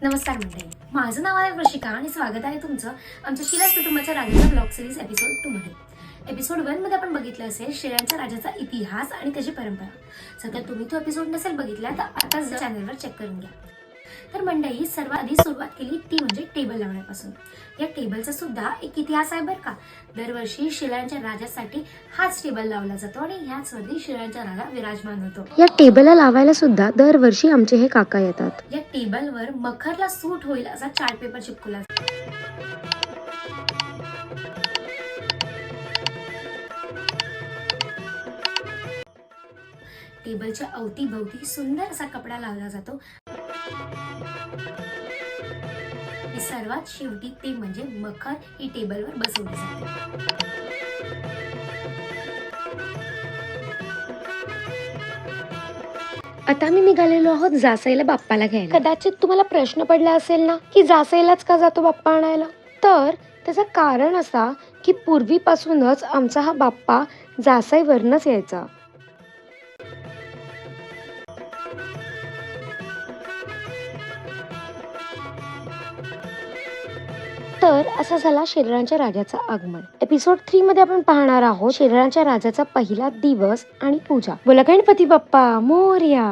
नमस्कार मंडळी, माझं नाव आहे वृषिका आणि स्वागत आहे तुमचं आमच्या शिराज कुटुंबाच्या राजाचा ब्लॉग सिरीज एपिसोड 2 मध्ये. एपिसोड 1 मध्ये आपण बघितलं असेल शिरांच्या राजाचा इतिहास आणि त्याची परंपरा. सध्या तुम्ही तो एपिसोड नसेल बघितला तर आता चॅनलवर चेक करून घ्या. तर मंडळी, सर्वात आधी सुरुवात केली ती म्हणजे टेबल लावण्यापासून. या टेबलचा सुद्धा एक इतिहास आहे बरं का. दरवर्षी शिरांच्या राजासाठी हाच टेबल लावला जातो आणि ह्याच वरती शिरांचा राजा विराजमान होतो. या टेबलला लावायला सुद्धा दरवर्षी आमचे हे काका येतात. या टेबलवर मखरला सूट होईल असा चार्ट पेपर चिपकला जातो. टेबलच्या अवतीभवती सुंदर असा कपडा लावला जातो. सर्वात शेवटी ते म्हणजे मखर ही टेबलवर बसवली जाते. आता आम्ही निघालेलो आहोत जासईला बाप्पाला घ्यायला. कदाचित तुम्हाला प्रश्न पडला असेल ना की जासईलाच का जातो बाप्पा आणायला. तर त्याचं कारण असा की पूर्वीपासूनच आमचा हा बाप्पा जासईवरनच यायचा. तर असा झाला शिरांच्या राजाचा आगमन. एपिसोड 3 मध्ये आपण पाहणार आहोत शिरांच्या राजाचा पहिला दिवस आणि पूजा. बोला गणपती बाप्पा मोरया.